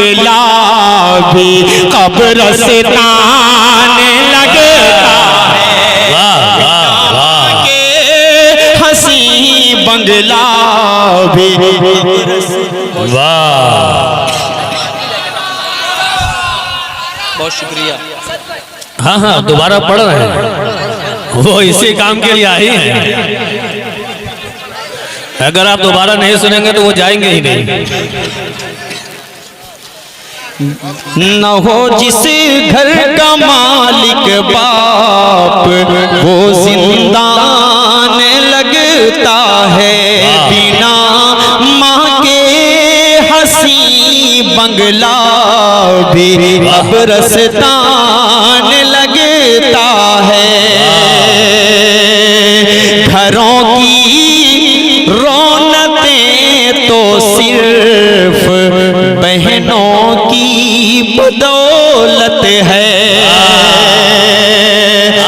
बंगला भी कब्रिस्तान लगता है। के हंसी बंगला भी। वाह, बहुत शुक्रिया। हाँ हाँ, दोबारा पढ़ रहे हैं, वो इसी काम के लिए आई हैं। अगर आप दोबारा नहीं सुनेंगे तो वो जाएंगे ही नहीं। न हो जिस घर का मालिक बाप वो जिंदान लगता है। बिना माँ के हंसी बंगला भी कब्रिस्तान लगता है। घरों की रौनकें तो सिर्फ बहनों की बदौलत है।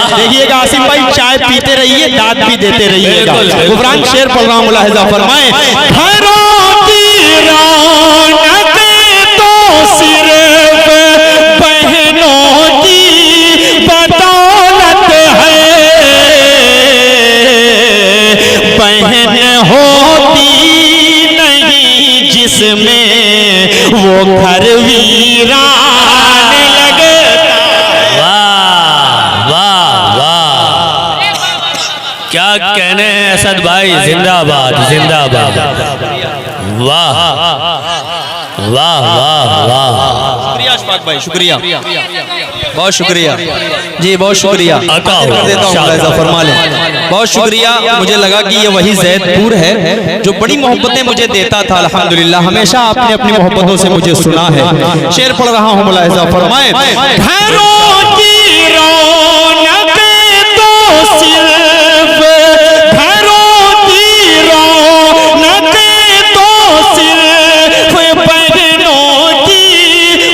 देखिएगा आसिम भाई, चाय पीते रहिए, दाद भी देते रहिएगा। गुफरान शेर पढ़ रहा हूँ, मुलाहिजा फरमाएं। घरों की रौनकें तो सिर्फ बहनों की बदौलत है। बहन होती नहीं जिसमें वो घर वीरान लगता। वाह वाह वाह, क्या कहने हैं असद भाई, जिंदाबाद जिंदाबाद। वाह वाह वाह वाह, शुक्रिया अशफाक भाई, शुक्रिया, बहुत शुक्रिया जी, बहुत शुक्रिया। देता हूँ, फरमा लें। बहुत शुक्रिया। मुझे लगा कि ये वही ज़ैदपुर है जो बड़ी मोहब्बतें मुझे देता था। अल्हम्दुलिल्लाह, हमेशा आपने अपनी मोहब्बतों से मुझे सुना है। शेर पढ़ रहा हूँ, मुलाहिजा फरमाएं। घरों की रौनकें तो सिर्फ, घरों की रौनकें तो सिर्फ बहनों की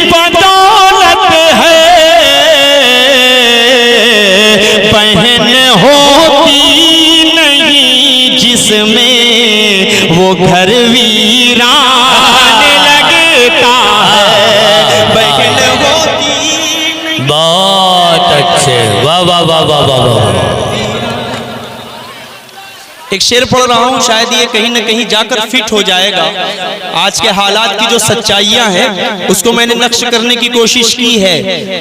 बदौलत है। बहन होती नहीं जिसमें वो घर वीरान लगता है। बहन होती। बहुत अच्छे, वाह वाह वाह वाह वाह वाह। एक शेर पढ़ रहा हूँ, शायद ये कहीं न कहीं जाकर फिट हो जाएगा। आज के हालात की जो सच्चाइयाँ हैं उसको मैंने नक्श करने की कोशिश की है।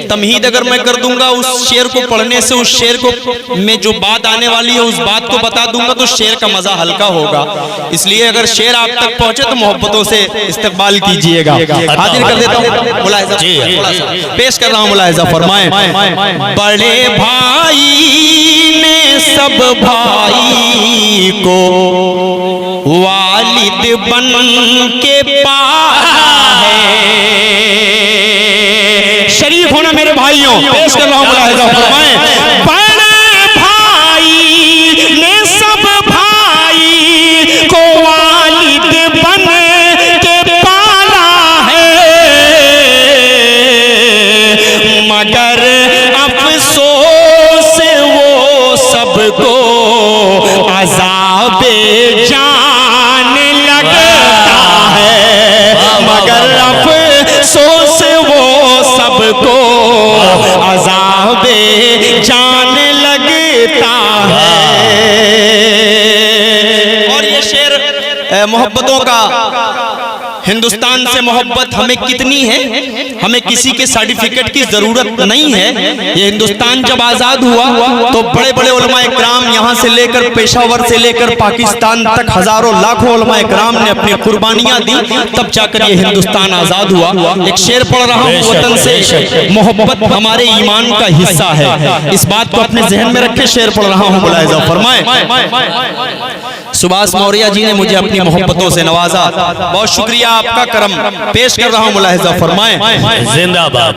तमहीद अगर मैं कर दूंगा उस शेर को पढ़ने से, उस शेर को में जो बात आने वाली है उस बात को बता दूंगा तो शेर का मजा हल्का होगा। इसलिए अगर शेर आप तक पहुंचे तो मोहब्बतों से इस्तकबाल कीजिएगा। हाजिर कर देता हूँ, मुलाहिजा पेश कर रहा हूँ, मुलाहिजा फरमाएं। बड़े भाई ने सब भाई को वालिद बन के पाला है। शरीफ होना मेरे भाइयों, पेश कर रहा हूं, मुलाहिजा फरमाएं। बड़े भाई ने सब भाई को वालिद बन के पाला है। मगर अफसोस वो सबको अज़ाबे जान लगता है। मगर अफसोस वो सबको अज़ाबे जान लगता है। और ये शेर मोहब्बतों का, हिंदुस्तान से मोहब्बत हमें कितनी है, हमें किसी के सर्टिफिकेट की जरूरत नहीं है। ये हिंदुस्तान जब आजाद हुआ तो बड़े बड़े उलमाए इकराम यहाँ से लेकर पेशावर से लेकर पाकिस्तान तक हजारों लाखों उलमाए इकराम ने अपनी कुर्बानियां दी, तब जाकर ये हिंदुस्तान आजाद हुआ। एक शेर पढ़ रहा हूँ, वतन से मोहब्बत हमारे ईमान का हिस्सा है। इस बात को अपने जहन में रखे, शेर पढ़ रहा हूँ, मुलाहिजा फरमाएं। सुभाष मौर्य जी ने मुझे अपनी मोहब्बतों से नवाजा, बहुत शुक्रिया आपका करम। पेश कर रहा हूं, मुलाहिजा फरमाएं। जिंदाबाद।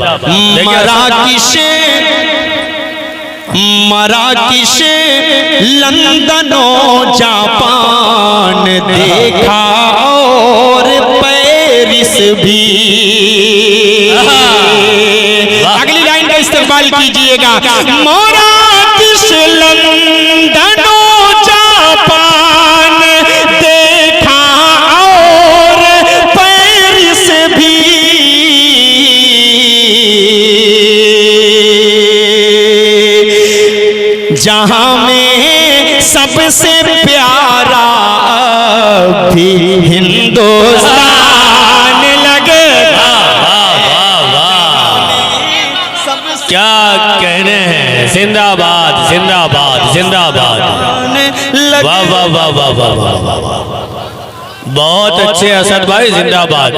मराकिश लंदन जापान देखा और पेरिस भी। अगली लाइन का इस्तेमाल कीजिएगा। मराकिश लंदन जापान देखा और पेरिस भी। जहां में सबसे प्यारा भी हिंदुस्तान लगे। क्या कहने हैं, जिंदाबाद जिंदाबाद जिंदाबाद। वाह वाह वाह वाह वाह वाह वाह, बहुत अच्छे असद भाई, जिंदाबाद।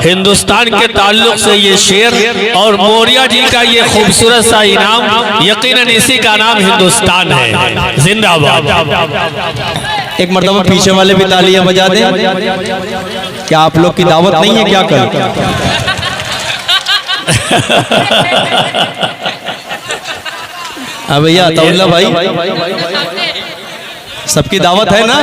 हिंदुस्तान के ताल्लुक से ये शेर और मौर्या जी का ये खूबसूरत सा इनाम, यकीनन इसी का नाम हिंदुस्तान है। जिंदाबाद। एक मर्तबा पीछे वाले भी तालियां बजा दें। क्या आप लोग की दावत नहीं है क्या कल? भैया अताउल्लाह भाई, सबकी दावत है ना,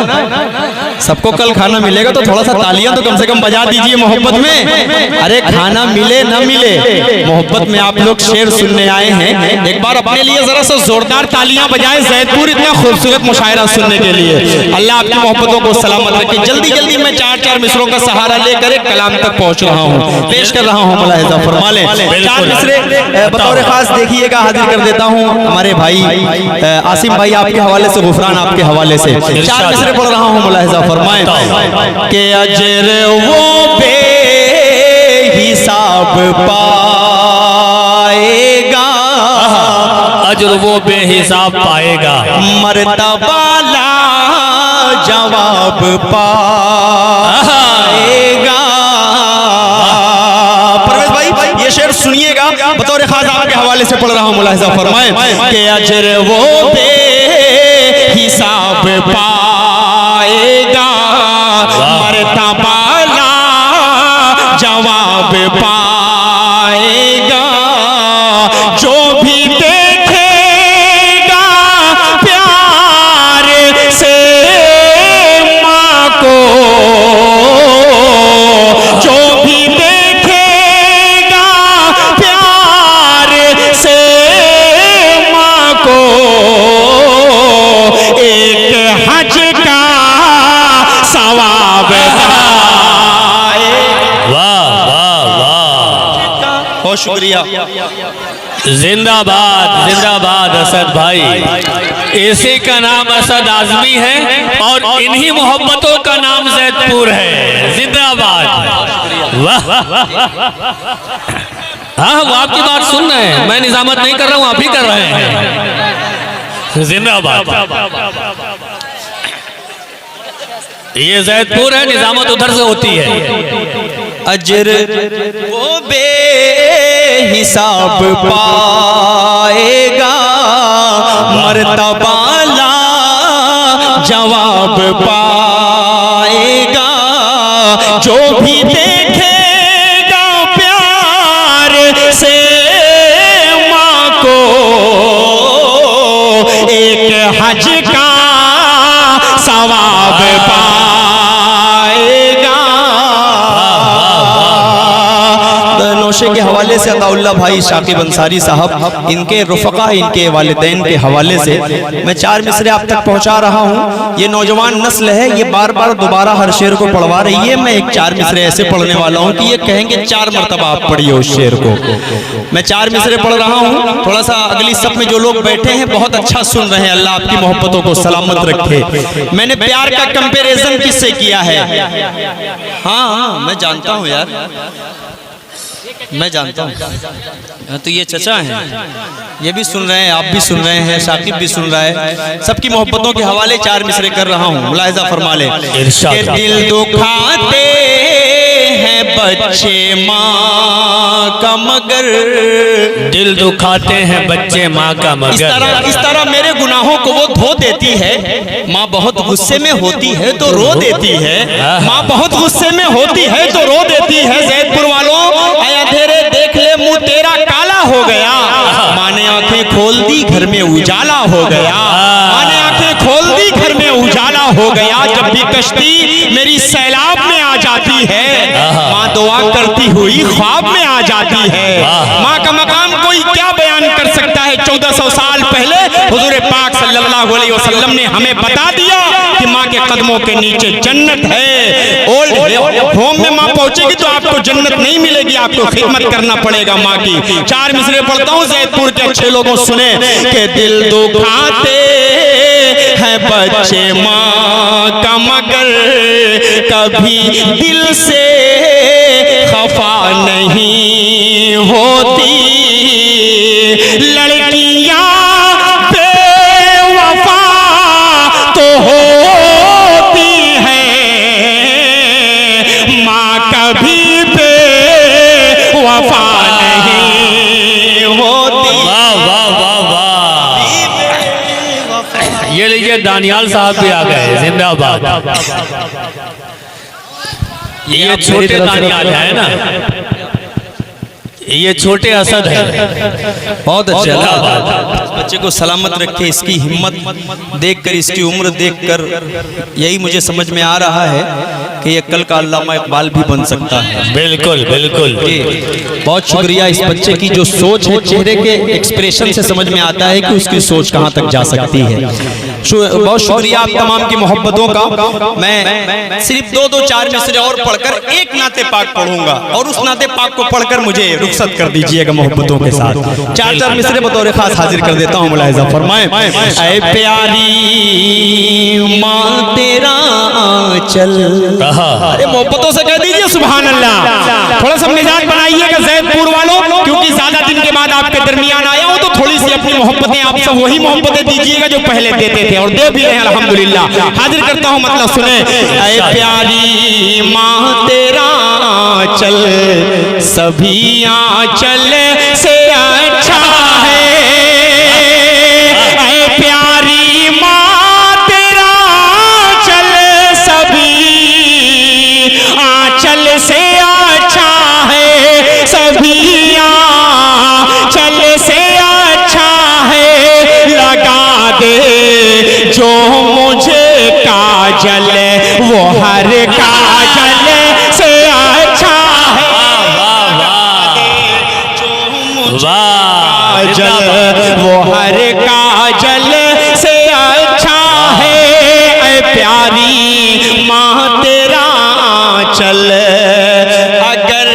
सबको कल खाना मिलेगा, तो थोड़ा सा तालियां तो कम से कम बजा दीजिए मोहब्बत में। अरे खाना मिले ना मिले, मोहब्बत में आप लोग शेर सुनने आए हैं, एक बार अपने लिए जरा सा जोरदार तालियां बजाएं जैदपुर इतना खूबसूरत मुशायरा सुनने के लिए। अल्लाह आपकी मोहब्बतों को सलामत रखे। जल्दी जल्दी मैं चार मिसरों का सहारा लेकर एक कलाम तक पहुंच रहा हूँ, पेश कर रहा हूँ, मुलाहिजा फरमा लें। 4 मिसरे बतौर खास देखिएगा, हाजिर कर देता हूँ हमारे भाई आसिम भाई आपके हवाले से, गुफरान आपके हवाले से 4 मिसरे पढ़ रहा हूँ, मुलाहिजा फरमाएं कि अजर वो बेहिसाब पाएगा, अजर वो बेहिसाब पाएगा, मर्तबा ला जवाब पाएगा। परवेज भाई ये शेर सुनिएगा, बतौर खास आपके हवाले से पढ़ रहा हूँ, मुलाहिजा फरमाएं कि अजर वो हिसाब पाएगा, मर्तबा ला जवाब पाएगा। जो भी देखेगा प्यार से माँ को, जो भी देखेगा प्यार से माँ को, एक हज का सवाब पाए। वाह वाह वाह, बहुत शुक्रिया। जिंदाबाद जिंदाबाद असद भाई। इसी का नाम असद आजमी है और इन्हीं मोहब्बतों का नाम जैदपुर है। जिंदाबाद। वाह। हाँ वो आपकी बात सुन रहे हैं, मैं निजामत नहीं कर रहा हूँ, आप ही कर रहे हैं। जिंदाबाद। ये जैदपुर है, निजामत उधर से होती है। अजर वो बेहिसाब पाएगा, मर्तबा ला जवाब पाएगा। जो भी देखेगा प्यार से माँ को, एक हज का सवाब पाएगा। नौशे के हवाले से अताउल्लाह भाई शाकिब अंसारी साहब, इनके रुफ़क़ा, इनके वालिदैन के हवाले से मैं 4 मिसरे आप तक पहुंचा रहा हूं। ये नौजवान नस्ल है, ये बार बार दोबारा हर शेर को पढ़वा रही है। मैं एक 4 मिसरे ऐसे पढ़ने वाला हूं कि ये कहेंगे 4 मरतबा आप पढ़िए उस शेर को। मैं 4 मिसरे पढ़ रहा हूं, थोड़ा सा अगली सफ में जो लोग बैठे हैं बहुत अच्छा सुन रहे हैं, अल्लाह आपकी मोहब्बतों को सलामत रखे। मैंने प्यार का कंपैरिजन किससे किया है? हाँ मैं जानता हूँ यार, मैं जानता हूँ। तो ये चचा हैं, ये भी सुन रहे हैं, आप भी सुन रहे हैं, शाकिब भी सुन रहा है। सबकी मोहब्बतों के हवाले 4 मिसरे कर रहा हूँ, मुलाहिजा फरमा ले। दिल दुखाते हैं बच्चे माँ का मगर, दिल दुखाते हैं बच्चे माँ का मगर। इस तरह मेरे गुनाहों को वो धो देती है। माँ बहुत गुस्से में होती है तो रो देती है, माँ बहुत गुस्से में होती है तो रो देती है। जैदपुर वालों अंधेरे देख ले, मुंह तेरा काला हो गया। माँ ने आंखें खोल दी, घर में उजाला हो गया। माँ ने आंखें खोल दी, घर में उजाला हो गया। जब भी कश्ती मेरी सैलाब में आ जाती है, माँ दुआ करती हुई ख्वाब में आ जाती है। माँ का मकाम कोई क्या बयान कर सकता है? 1400 साल पहले हुजूर पाक सल्लल्लाहु अलैहि वसल्लम ने हमें बता दिया कि माँ के कदमों के नीचे जन्नत है। ओल्ड होम में माँ पहुंचेगी तो आपको जन्नत नहीं मिलेगी, आपको खिदमत करना पड़ेगा माँ की। 4 मिसरे पढ़ता हूँ, जैदपुर के अच्छे लोगों सुने कि दिल दुखाते हैं बच्चे माँ का मगर कभी दिल से खफा नहीं होती, लड़कियां बेवफा तो होती हैं, माँ कभी बेवफा नहीं होती। वाह वाह वाह वाह, ये लीजिए दानियाल साहब भी आ गए, जिंदाबाद। ये छोटे दानियाल है ना, ये छोटे असद है। बहुत अच्छा, इस बच्चे को सलामत रखे, इसकी हिम्मत देखकर, इसकी उम्र देखकर यही मुझे समझ में आ रहा है कि ये कल का अल्लामा इकबाल भी बन सकता है। बिल्कुल बिल्कुल। बहुत शुक्रिया। इस बच्चे की जो सोच है, चेहरे के एक्सप्रेशन से समझ में आता है कि उसकी सोच कहाँ तक जा सकती है। बहुत शुक्रिया आप तमाम की मोहब्बतों का। मैं सिर्फ 2-4 मिसरे और पढ़कर एक नाते पाक पढ़ूंगा और उस नाते पाक को पढ़कर मुझे रुखसत कर दीजिएगा मोहब्बतों के साथ। 4 मिसरे बतौर खास हाजिर कर देता हूँ, मुलाहिजा फरमाएं। ऐ प्यारी माँ तेरा आंचल, अरे मोहब्बतों से कह दीजिए सुभान अल्लाह। थोड़ा सा मिजाज बनाइएगा जैदपुर वालों, क्योंकि ज्यादा दिन के बाद आपके दरमियान आया हूँ तो थोड़ी सी अपनी मोहब्बतें आप सब वही मोहब्बतें दीजिएगा जो पहले देते थे और दे भी रहे हैं अल्हम्दुलिल्लाह। हाजिर करता हूँ, मतलब सुने। ऐ प्यारी माँ तेरा आंचल सभी आंचल से अच्छा है, ऐ प्यारी माँ तेरा आंचल सभी आंचल से अच्छा है, सभी आंचल से अच्छा है। लगा दे जो मुझे काजल वो हर काजल से अच्छा है, काजल वो हर काजल से अच्छा है। ऐ प्यारी माँ तेरा आंचल, अगर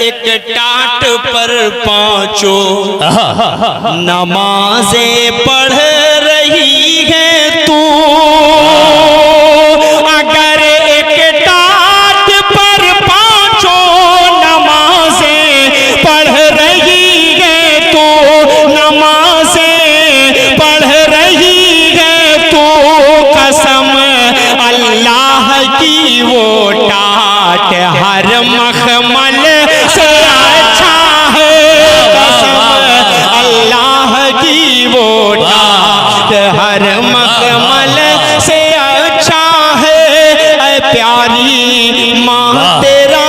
एक टाट पर पांचों नमाजें पढ़ रही है तू, अगर एक टाट पर पांचों नमाजें पढ़ रही है तू, नमाजें पढ़ रही है तू, कसम अल्लाह की वो टाट हर मखमल से अच्छा है, कसम अल्लाह की वो टाट हर मखमल से अच्छा है। ऐ प्यारी माँ तेरा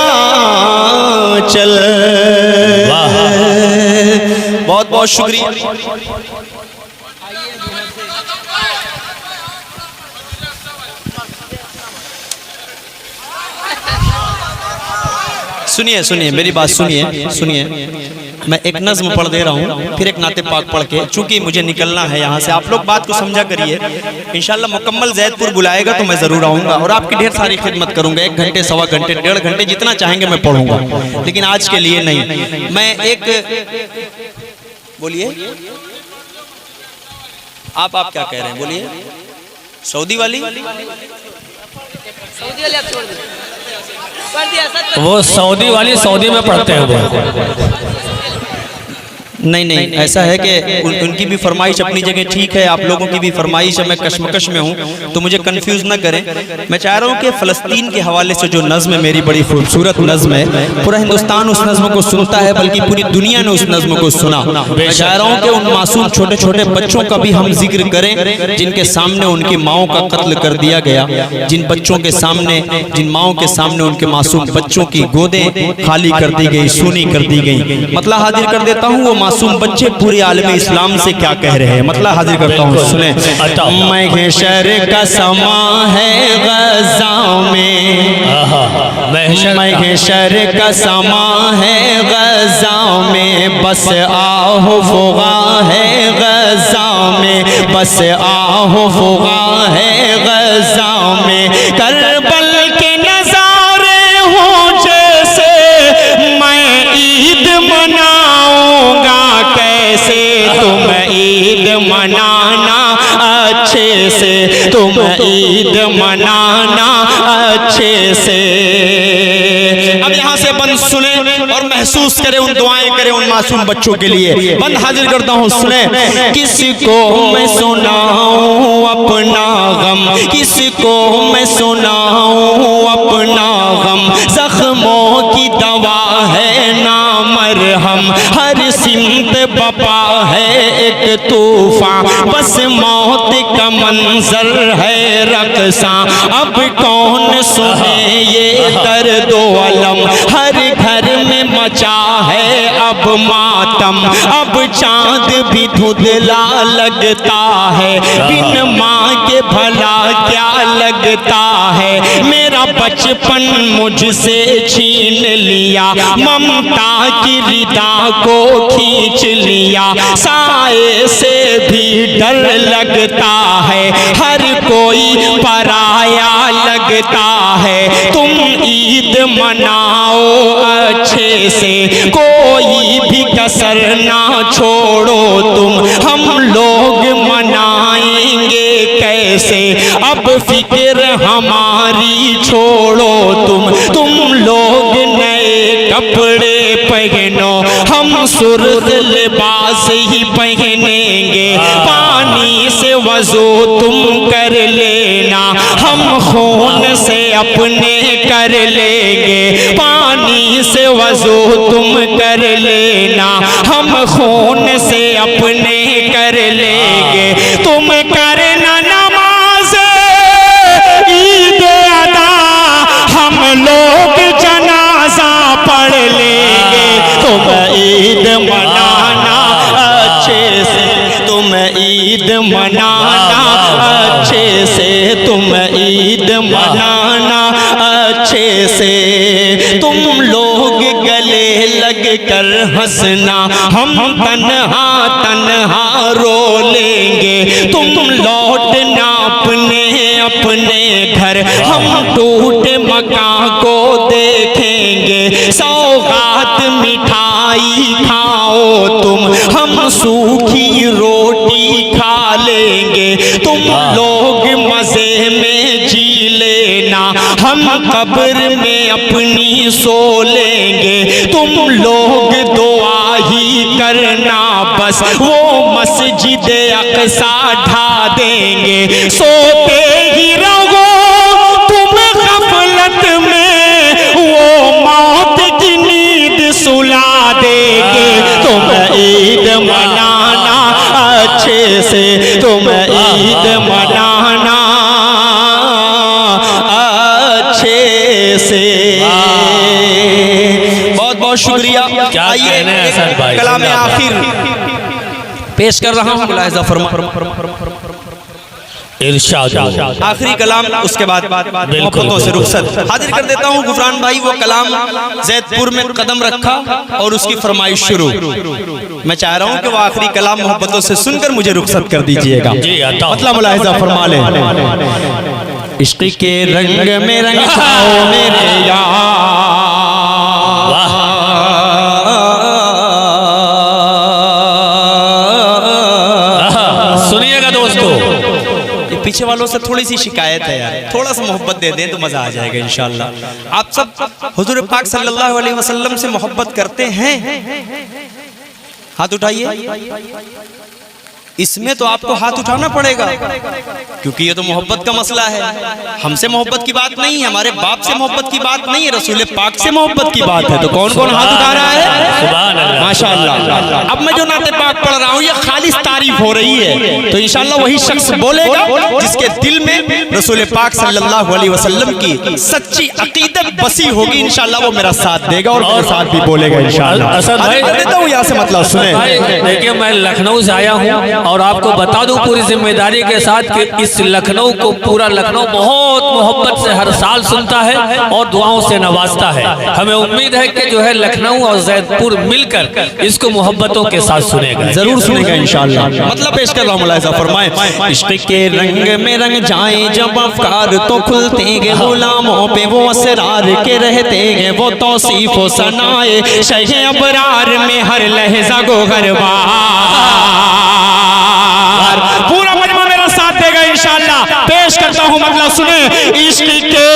चल। बहुत बहुत शुक्रिया। सुनिए सुनिए मेरी बात सुनिए, मैं एक नज़्म पढ़ दे रहा हूँ, फिर एक नाते पाक पढ़ के, चूंकि मुझे निकलना है यहाँ से। आप लोग बात को समझा करिए, इंशाल्लाह मुकम्मल जैदपुर बुलाएगा तो मैं ज़रूर आऊँगा और आपकी ढेर सारी खिदमत करूँगा। 1 घंटे, 1.25 घंटे, 1.5 घंटे, जितना चाहेंगे मैं पढ़ूँगा, लेकिन आज के लिए नहीं। मैं एक, बोलिए आप क्या कह रहे हैं, बोलिए। सऊदी वाली वो सऊदी वाली सऊदी में पढ़ते हैं वो। नहीं, ऐसा है कि उनकी भी फरमाइश अपनी जगह ठीक है, आप लोगों की भी फरमाइश है। मैं कश्मकश में हूँ तो मुझे कंफ्यूज ना करें। मैं चाह रहा हूँ कि फ़लस्तीन के हवाले से जो नज़्म है, मेरी बड़ी खूबसूरत नज़्म है, पूरा हिंदुस्तान उस नज़्म को सुनता है, बल्कि पूरी दुनिया ने उस नज़्म को सुना। मैं चाह रहा हूँ कि उन मासूम छोटे छोटे बच्चों का भी हम जिक्र करें जिनके सामने उनकी माओं का कत्ल कर दिया गया, जिन बच्चों के सामने, जिन माओं के सामने उनके मासूम बच्चों की गोदें खाली कर दी गई, सूनी कर दी गई। मतलब हाजिर कर देता हूँ, वो मासूम बच्चे पूरे आलम इस्लाम से क्या कह रहे हैं, मतलब हाजिर करता हूँ, सुने। महशर का समा है गज़ा में, महशर का समा है गज़ा में, बस आओ फुगा है गज़ा में, बस आओ फुगा है गज़ा में। करबल के नज़ारे हो जैसे मैं ईद मनाऊंगा, कैसे तुम ईद मनाना अच्छे से, तुम ईद मनाना अच्छे से। अब यहाँ से बंद सुने और महसूस करें, उन दुआएं करें उन मासूम बच्चों के लिए। बंद हाजिर करता हूँ, सुने। किसको मैं सुनाऊं अपना गम, किसको मैं सुनाऊं अपना गम, जख्मों की दवा है ना मरहम, हर सिमत बपा है एक तूफान, बस मौत का मंजर है रक़्सा। अब कौन सुने ये दर्द व अलम, हर घर में मचा है अब मातम, अब चांद भी धुंधला लगता है, बिन माँ के भला क्या लगता है। मेरा बचपन मुझसे छीन लिया, ममता की रिदा को खींच लिया, साए से भी डर लगता है, हर कोई पराया लगता है। तुम ईद मनाओ अच्छे से, कोई भी कसर ना छोड़ो तुम, हम लोग मनाएंगे कैसे, अब फिक्र हमारी छोड़ो तुम लोग नए कपड़े पहनो, हम सुर्ख लिबास ही पहनेंगे, पानी से वज़ू तुम कर लेना, हम खून से अपने कर लेंगे, पानी से वज़ू तुम कर लेना, हम खून से अपने कर लेंगे। तुम करना नमाज ईद अदा, हम लोग जनाजा पढ़ लेंगे, तुम ईद मनाना अच्छे से, तुम ईद मनाना अच्छे से, तुम ईद मनाना अच्छे से। तुम लोग गले लग कर हंसना, हम तन्हा तन्हा रो लेंगे, तुम लौटना अपने अपने घर, हम टूटे मकान को देखेंगे, सौगात मिठाई खाओ तुम, हम सूखी रोटी खा लेंगे, तुम लोग मजे में जी लेना, हम कब्र में अपनी सो लेंगे, तुम लोग दुआ ही करना, बस वो मस्जिद अक़सा ढा देंगे, सोते ही रहो तुम गफलत में, वो मौत की नींद सुला देंगे। तुम ईद मनाना अच्छे से, तुम ईद मनाना अच्छे से। बहुत बहुत शुक्रिया। आइए कलाम आखिर पेश कर रहा हूँ, मुलाहिज़ा फरमा। इरशाद आखिरी कलाम, उसके बाद मोहब्बतों से रुखसत। हाजिर कर देता हूँ गुफरान भाई, वो कलाम जैदपुर में कदम रखा और उसकी फरमाइश शुरू। मैं चाह रहा हूँ कि वो आखिरी कलाम मोहब्बतों से सुनकर मुझे रुखसत कर दीजिएगा, मतलब मुलाहिज़ा फरमा लें। इश्क़ के रंग में रंग खाओ मेरे यार, सुनिएगा दोस्तों, पीछे वालों से थोड़ी सी शिकायत है यार, थोड़ा सा मोहब्बत दे दें तो मजा आ जाएगा इंशाअल्लाह। आप सब हुजूर पाक सल्लल्लाहु अलैहि वसल्लम से मोहब्बत करते हैं? हाथ उठाइए। इसमें तो आपको हाथ उठाना पड़ेगा, क्योंकि ये तो मोहब्बत का मसला है। हमसे मोहब्बत की बात नहीं है, हमारे बाप से मोहब्बत की बात नहीं है, रसूल पाक से मोहब्बत की बात है। तो कौन कौन हाथ उठा रहा है? माशाअल्लाह। अब मैं जो नाते पाक पढ़ रहा हूँ ये खालिस तारीफ हो रही है, तो इंशाअल्लाह वही शख्स बोलेगा जिसके दिल में रसूल पाक सल्लल्लाहु अलैहि वसल्लम की सच्ची अकीदत बसी होगी। इंशाअल्लाह वो मेरा साथ देगा और मेरे साथ भी बोलेगा इंशाअल्लाह। असद भाई देता हूँ यहाँ से मतलब सुने। देखिए मैं लखनऊ से आया हूँ और आपको बता दूं पूरी जिम्मेदारी के साथ कि इस लखनऊ को पूरा लखनऊ बहुत मोहब्बत से हर साल सुनता है और दुआओं से नवाजता है। हमें उम्मीद है कि जो है लखनऊ और जैदपुर मिलकर इसको मोहब्बतों के साथ सुनेगा, जरूर सुनेगा इंशाअल्लाह। मतलब पेश कर रहा हूँ, मुलाहिजा फरमाए। इश्क के रंग में रंग जाए जब अफकार तो खुलते हैं, गुलामों पे वो असरार के रहते हैं, वो तौसीफ व सनाए शहे अबरार में हर लहजा गोहरबार। पूरा मजमा मेरा साथ देगा इंशाअल्लाह। पेश करता हूँ मतलब सुने। इश्क के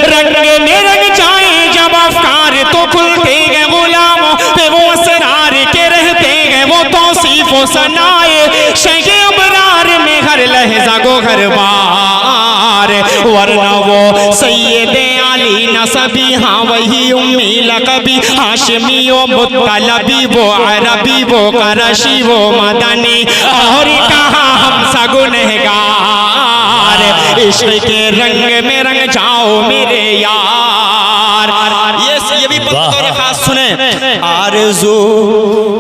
रंग में रंग जाए जब अफकार तो खुलते गए, गुलामों पे वो असरार के रहते गए, वो तौसीफ व सनाए शगे अबरार में हर लहजा गोहरबार। वरना वो सैयदे आली नसबी, हाँ वही उम्मी लकबी, हाशमी वो मुत्तलबी, वो अरबी वो करशी वो मदनी, और कहाँ हम सगुनहगार। इश्क के रंग में रंग जाओ मेरे यार। ये भी बतौर खास सुने। आरज़ू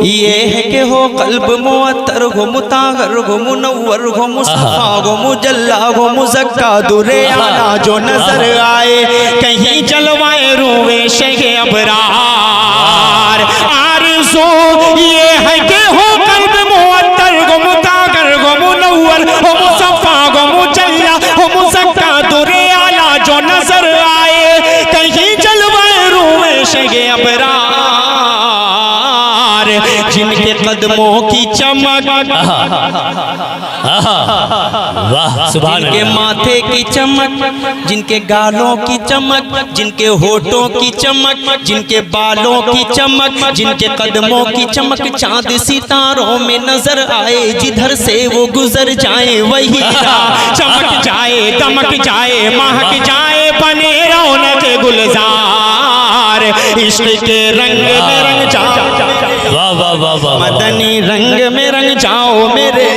ये है कि हो कल्ब मुअत्तर हो, मुताहर हो, मुनव्वर हो, मुस्तफा हो, मुजल्ला हो, मुज़क्का दुरे आला जो नजर आए, कहीं जलवाए रूए शगे अबरार। आरज़ू ये है कि हो कल्ब मुअत्तर हो, मुताहर हो, मुनव्वर हो, मुस्तफा हो, मुजल्ला हो, मुज़क्का दुरे आला जो नजर आए, कहीं जलवाए रूए शगे अबरार। जिनके कदमों की चमक, वाह सुभान जिनके माथे की चमक, जिनके गालों की चमक, जिनके होठों की चमक, जिनके बालों की चमक, जिनके कदमों की चमक चांद सितारों में नजर आए, जिधर से वो गुजर जाए वही चमक जाए, दमक जाए, महक जाए, बने रौनक गुलजार। इश्क के रंग में रंग जाओ, वाह वाह वाह वाह, मदनी रंग में रंग जाओ मेरे।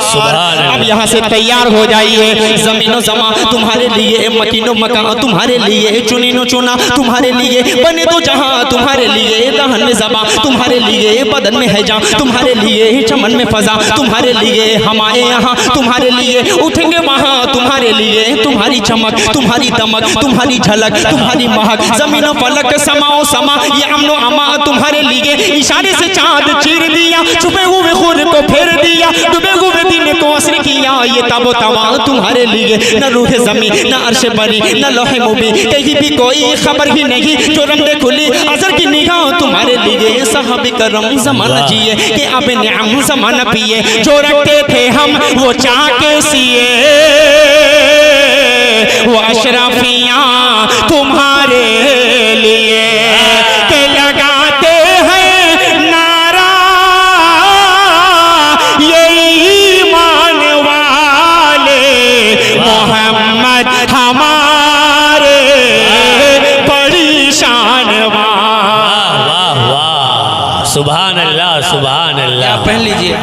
अब यहाँ से तैयार हो जाइए। जमीनो जमा तुम्हारे लिए, मकीनो मकान तुम्हारे लिए, चुनीनो चुना तुम्हारे लिए, बने तो जहाँ तुम्हारे लिए, दहन में जबा तुम्हारे लिए, बदन में है जा तुम्हारे लिए, चमन में फजा तुम्हारे लिए, हम आए यहाँ तुम्हारे लिए, उठेंगे वहाँ तुम्हारे लिए। तुम्हारी चमक, तुम्हारी दमक, तुम्हारी झलक, तुम्हारी महक, जमीनो फलक समाओ समा, ये अमनो अमा तुम्हारे लिए। इशारे से चाँद चीर दिया, छुपे हुए खून को फेर दिया, डूबे हुए दिन को असर किया, ये तबो तवा तुम्हारे लिए। न रूह जमी न अर्श बरी न लोहे मुबी, कहीं भी कोई खबर ही नहीं, जो रंगे खुली असर की निगाह तुम्हारे लिए। साहब करम ज़माना जिए कि अब निअम ज़माना पिए, जो रखते थे हम वो चाके सिए, वो अशरफियाँ तुम्हारे लिए के लगाते हैं नारा, यही ईमान वाले मोहम्मद हमारे बड़ी शान। सुभान अल्लाह सुभान अल्लाह। आप पहन लीजिए,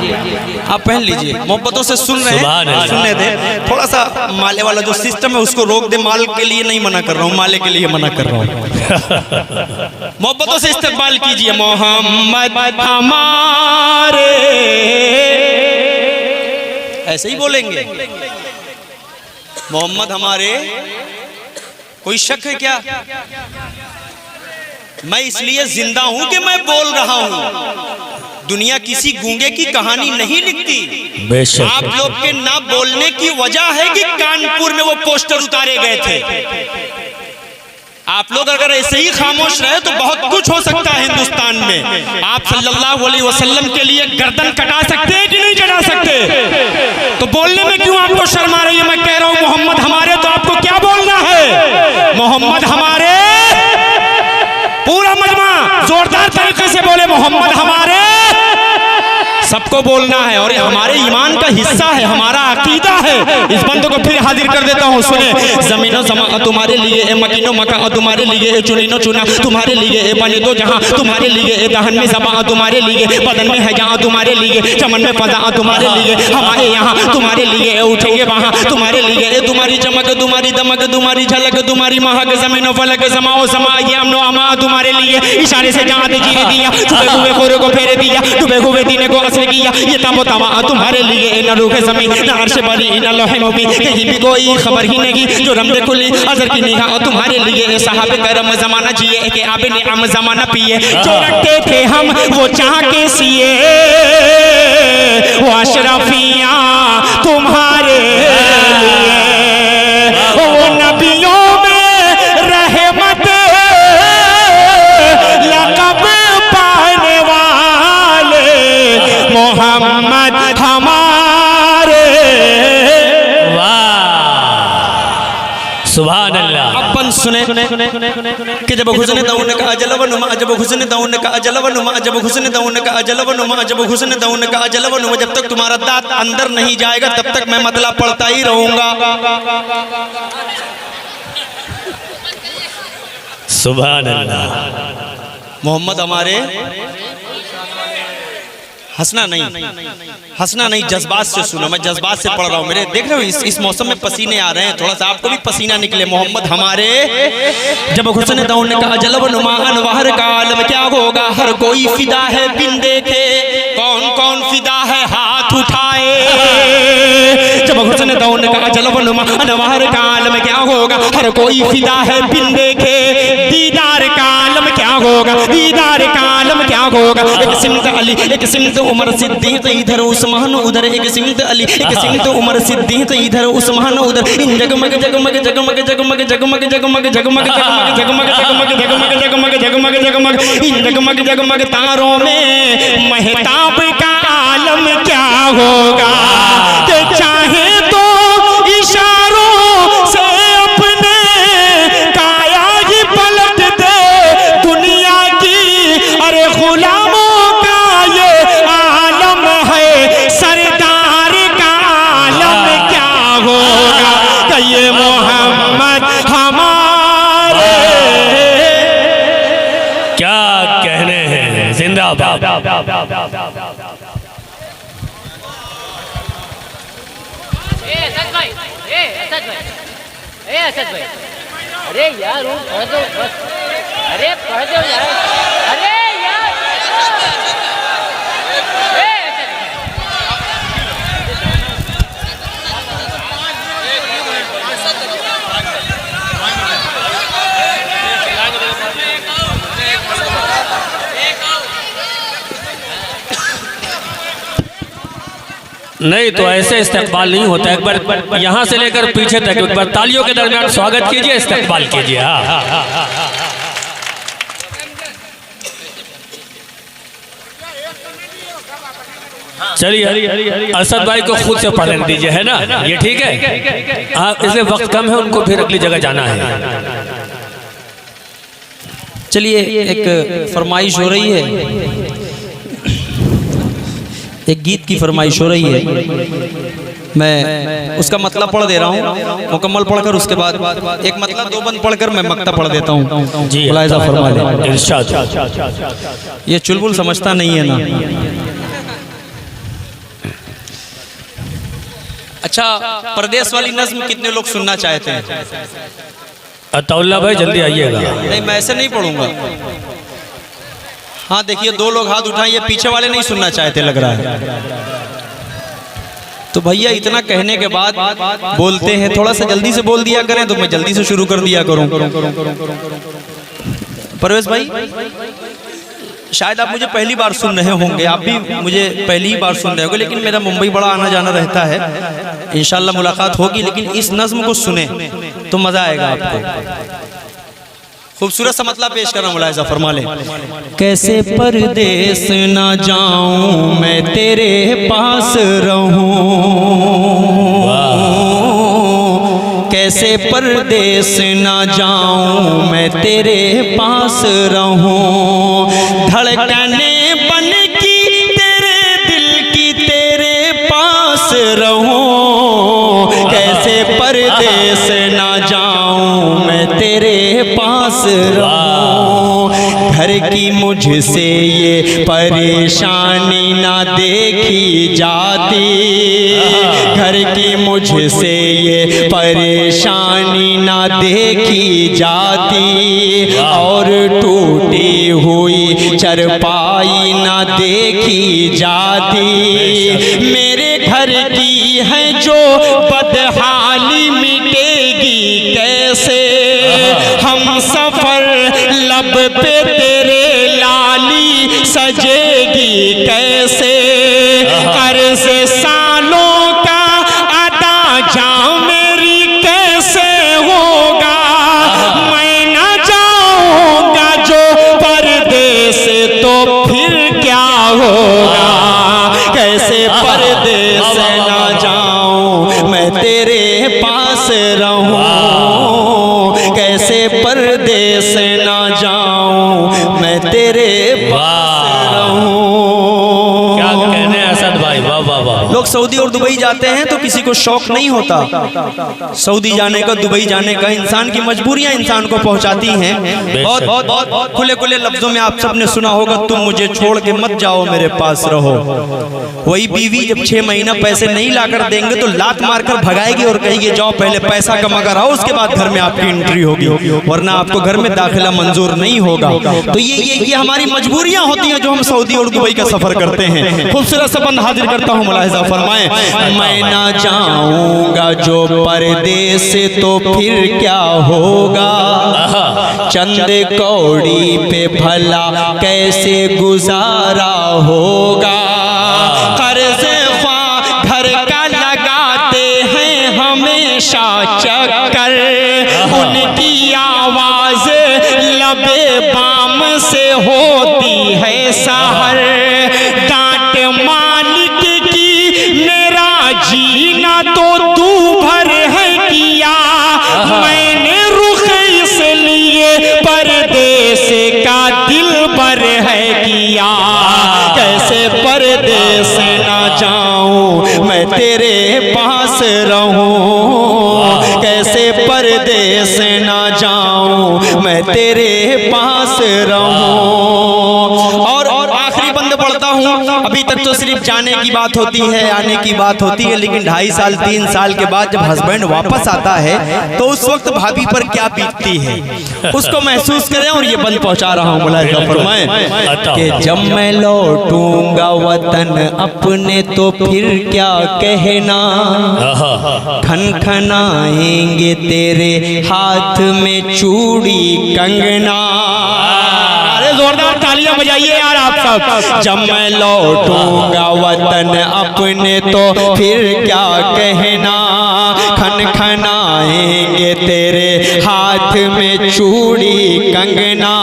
आप पहन लीजिए, मोहब्बतों से सुन रहे हैं, सुनने दे। थोड़ा सा माले वाला जो सिस्टम है उसको रोक दे। माल के लिए नहीं मना कर रहा हूँ, माले के लिए मना कर रहा हूँ। मोहब्बतों से इस्तेमाल कीजिए। मोहम्मद हमारे, ऐसे ही बोलेंगे मोहम्मद हमारे। कोई शक है क्या? मैं इसलिए जिंदा हूं कि मैं बोल रहा हूं। दुनिया किसी गूंगे की कहानी नहीं लिखती। बेशक आप लोग के ना बोलने की वजह है कि कानपुर में वो पोस्टर उतारे गए थे। आप लोग अगर ऐसे ही खामोश रहे तो बहुत कुछ हो सकता है हिंदुस्तान में। आप सल्लल्लाहु अलैहि वसल्लम के लिए गर्दन कटा सकते हैं कि नहीं कटा सकते? तो बोलने में क्यों आपको शर्म आ रही है? मैं कह रहा हूं मोहम्मद हमारे, तो आपको क्या बोलना है? मोहम्मद हमारे। पूरा मजमा जोरदार तरीके से बोले मोहम्मद हमारे। सबको बोलना है और ये हमारे ईमान का हिस्सा है, हमारा अकीदा है। इस बंद को फिर हाजिर कर देता हूँ, सुने। जमीनो जमा तुम्हारे लिए, ए मकीनो मका तुम्हारे लिए, ए चुनीनो चुना तुम्हारे लिए, ए बने दो जहाँ तुम्हारे लिए, ए दहन में ज़बां तुम्हारे लिए, बदन में है जहाँ तुम्हारे लिए, चमन में फजा तुम्हारे लिए, हमारे यहाँ तुम्हारे लिए, उठेंगे वहाँ तुम्हारे लिए, ए तुम्हारी चमक तुम्हारी दमक तुम्हारी झलक तुम्हारी महक, जमीनो फलक समाओ समा ये अमनो अमा तुम्हारे लिए, इशारे से जहाँ जीने दिया, छुपे हुए खोरे को फेरे दिया, डूबे हुए दीने को असर किया, ये तबो तवा तुम्हारे लिए, न रूखे ज़मीन न अर्श बरी न लोहे मुबीन, कहीं भी कोई खबर ही नहीं, जो रमदे खुली अजर की निगाह तुम्हारे लिए, साहब करम जमाना जिए के आबे ने आम जमाना पिए, जो रखते थे हम वो चाह के सिए, वो अशरफियाँ तुम्हारे लिए, वो नबियों में रहमत लक़ब पाने वाले मोहम्मद हमारे। सुभान अल्लाह। अपन सुने कि जब हुस्न दौन का अजलवनुमा, जब हुस्न दौन का अजलवनुमा, जब हुस्न दौन का अजलवनुमा, जब हुस्न दौन का अजलवनुमा, जब तक तुम्हारा दांत अंदर नहीं जाएगा तब तक मैं मतलब पढ़ता ही रहूंगा। सुभान अल्लाह। मोहम्मद हमारे, हंसना नहीं, जज्बात से सुनो। मैं जज्बात से पढ़ रहा हूँ। मेरे देख रहे हो इस मौसम में पसीने आ रहे हैं, थोड़ा सा आपको भी पसीना निकले। मोहम्मद हमारे, जब हुस्न दौन का जलव नुमा अनवार का आलम क्या होगा, हर कोई फिदा है बिन देखे, कौन कौन फिदा है हाथ उठाए। जब हुस्न दौन का जलव नुमा अनवार का आलम क्या होगा, हर कोई फिदा है बिन देखे, दीदार का आलम क्या होगा, दीदार का आलम क्या होगा। एक सिमत अली, एक सिमत उमर सिद्दीक, इधर उस्मान उधर, एक सिमत अली, एक सिमत उमर सिद्दीक, इधर उस्मान उधर, इन जगमग जगमग जगमग जगमग जगमग जगमग जगमग जगमग जगमग जगमग जगमग जगमग जगमग जगमग इन जगमग जगमग तारों में महताब का आलम क्या होगा, चाहे तो इशारों से अपने काया ही पलट दे दुनिया की, अरे गुलामों का ये आलम है, सरदार का आलम क्या होगा, कि ये मोहम्मद हमारे। क्या कहने हैं, जिंदाबाद। असद भाई, अरे यार वो पढ़ दो बस, अरे पढ़ दो यार, अरे यार नहीं तो ऐसे इस्तेकबाल नहीं होता। एक बार यहाँ से लेकर पीछे तक एक बार तालियों के दरमियान स्वागत कीजिए, इस्तेकबाल कीजिए। चलिए असद भाई को खुद से पढ़ने दीजिए, है ना, ये ठीक है। आप इसलिए वक्त कम है, उनको फिर अगली जगह जाना है। चलिए एक फरमाइश हो रही है, एक गीत की फरमाइश हो रही है, मैं उसका मतलब पढ़ दे रहा हूँ मुकम्मल पढ़कर, उसके बाद एक मतलब दो बंद पढ़कर मैं मक्ता पढ़ देता हूँ। जी मुलाहिज़ा फरमा लें। इरशाद। ये चुलबुल समझता नहीं है ना। अच्छा, परदेश वाली नज्म कितने लोग सुनना चाहते हैं? अताउल्ला भाई जल्दी आइएगा। नहीं, मैं ऐसे नहीं पढ़ूंगा। हाँ देखिए, दो लोग हाथ उठाए, ये पीछे वाले नहीं सुनना चाहते लग रहा है। तो भैया इतना कहने के बाद बोलते हैं, थोड़ा सा जल्दी से बोल दिया करें तो मैं जल्दी से शुरू कर दिया करूं। परवेश भाई, शायद आप मुझे पहली बार सुन रहे होंगे, आप भी मुझे पहली बार सुन रहे होंगे, लेकिन मेरा मुंबई बड़ा आना जाना रहता है। इंशाल्लाह मुलाकात होगी, लेकिन इस नज्म को सुने तो मजा आएगा आपको। खूबसूरत सा मतलब पेश कर रहा हूं, मुलाहिज़ा फरमा लें। कैसे परदेस ना जाऊं मैं तेरे पास रहूं, कैसे परदेस ना जाऊं मैं तेरे पास रहूं, धड़कने बन की तेरे दिल रहूं। घर की मुझसे ये परेशानी ना देखी जाती, घर की मुझसे ये परेशानी ना देखी जाती, और टूटी हुई चरपाई ना देखी जाती। मेरे घर की है जो बदहाली मिटेगी कैसे, हम सफर लब पे तेरे लाली सजेगी कैसे। कर्ज सालों का अदा जा मेरी कैसे होगा, मैं न जाऊंगा जो परदेस तो फिर क्या होगा। कैसे परदेस न जाऊं मैं तेरे पास रहूं, कैसे परदेस न जाऊं मैं तेरे पास रहूं। क्या कहने हैं असद भाई, वाह वाह वाह। लोग सऊदी और दुबई जाते हैं तो किसी को शौक नहीं होता सऊदी जाने का, दुबई जाने का। इंसान की मजबूरियां इंसान को पहुंचाती हैं। बहुत बहुत बहुत खुले खुले लफ्जों में आप सबने सुना होगा, तुम मुझे छोड़ के मत जाओ मेरे पास रहो। वही बीवी जब 6 महीना पैसे नहीं लाकर देंगे तो लात मारकर भगाएगी और कहेगी जाओ पहले पैसा कमा कर आओ, उसके बाद घर में आपकी एंट्री होगी, वरना आपको घर में दाखिला मंजूर नहीं होगा। तो ये हमारी मजबूरियां होती हैं जो हम सऊदी और दुबई का सफर करते हैं। खूबसूरत सबंद हाजिर करता हूँ, मुलाहिजा फरमाएं। मैं ना जाऊंगा जो परदेस तो फिर क्या होगा, चंद कौड़ी पे भला कैसे गुजारा होगा। कर्ज घर का लगाते हैं हमेशा चक्कर, उनकी आवाज लबे बाम से होती है सहर। डांट मालिक की मेरा जीना तो तू भर है किया, मैंने रुख इसलिए परदेस का दिल भर है किया। कैसे परदेस ना जाऊं मैं तेरे पास रहूं, कैसे परदेस ना जाऊं मैं तेरे पास रहूं। और आखिरी बंद पढ़ता हूं। अभी तक तो सिर्फ जाने की बात होती है, आने की बात होती है, लेकिन 2.5 साल 3 साल के बाद जब हस्बैंड वापस आता है तो उस वक्त भाभी पर क्या बीतती है उसको महसूस करें। और ये बंद पहुंचा रहा हूं, मुलाहिजा फरमाएं कि जब मैं लौटूंगा वतन अपने तो फिर क्या कहना, खनखनाएंगे तेरे हाथ में चूड़ी कंगना। अरे जोरदार तालियां बजाइए यार आप सब। जब मैं लौटूंगा वतन अपने तो फिर क्या कहना, खनखनाएंगे तेरे हाथ में चूड़ी कंगना।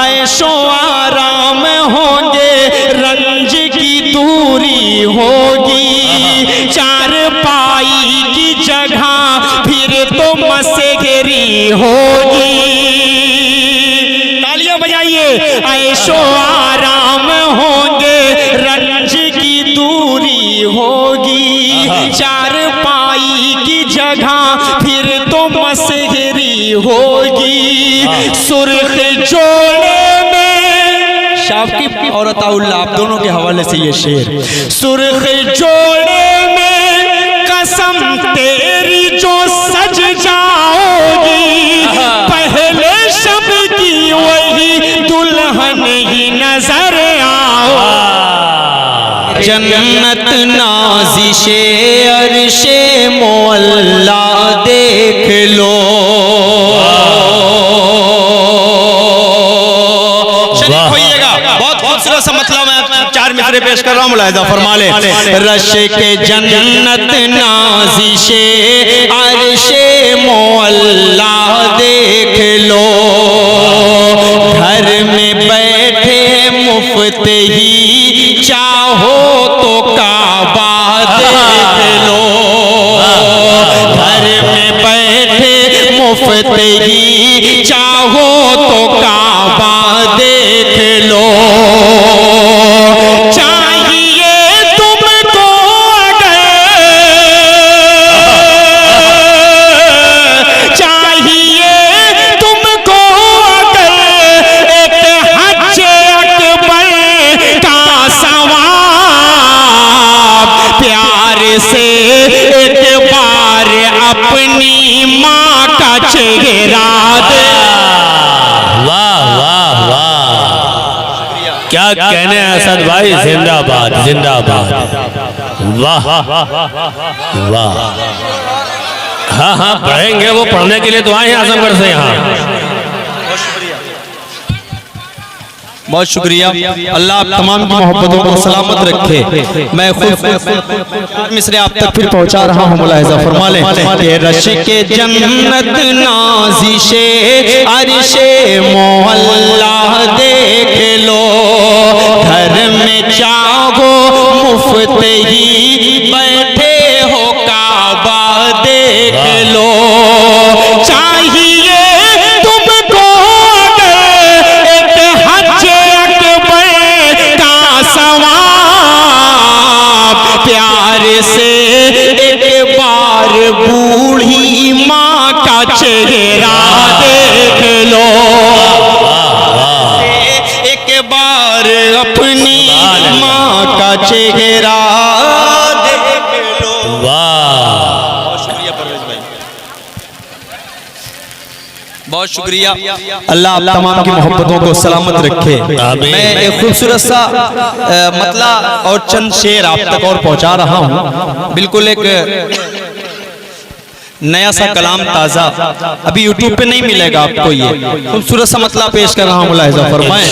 ऐशो आराम होंगे, रंज की दूरी होगी, चार पाई की जगह फिर तो मसगरी होगी। तालियां बजाइए। ऐशो आराम होंगे, रंज की दूरी होगी, चार पाई की जगह फिर तो मसगरी होगी। सुर्ख जोड़े में शाफकी और अताउल्लाह आप दोनों के हवाले से ये शेर। सुर्ख जोड़े में कसम तेरी जो सज जाओगी, पहले शब की वही दुल्हन ही नजर आओ। जन्नत नाज़िशे अर्शे मौला देख लो। बहुत खूबसूरत सा मतलब मैं 4 मिसरे पेश कर रहा हूँ, मुलाहिजा फरमा ले। रश के जन्नत नाज़िशे अर्शे मौला देख लो, घर में बैठे मुफ्त ही चाहो तो काबा देख लो, घर में बैठे मुफ्त ही चाहो तो काबा देख लो। चाहिए तुमको अगर, चाहिए तुमको क्या कहने हैं असद भाई, जिंदाबाद जिंदाबाद। वाह वाह। हाँ हाँ पढ़ेंगे, वो पढ़ने के लिए तो आए हैं आजमगढ़ से यहाँ। बहुत शुक्रिया। अल्लाह आप तमाम की मोहब्बतों को सलामत रखे। मैं खुद मिसरे आप तक फिर पहुंचा रहा हूँ, मुलाहिजा फरमा लें कि रश के जन्नत नाज़िशे अरशे मोहल्ला देख लो, घर में चाहो मुफ्त ही बैठे हो काबा देख लो। चाहिए तुमको एक हज अकबर का सवाब, प्यार से एक बार बूढ़ी माँ का चेहरा देख लो, एक बार अपनी माँ का चेहरा देख लो। वाह बहुत शुक्रिया। अल्लाह आप तमाम की मोहब्बतों को सलामत रखे। मैं एक खूबसूरत सा मतला और चंद शेर आप तक और पहुंचा रहा हूं। बिल्कुल एक नया सा कलाम ताज़ा, अभी यूट्यूब पे नहीं मिलेगा आपको। ये खूबसूरत सा मतला पेश कर रहा हूं, मुलाहिजा फरमाएं।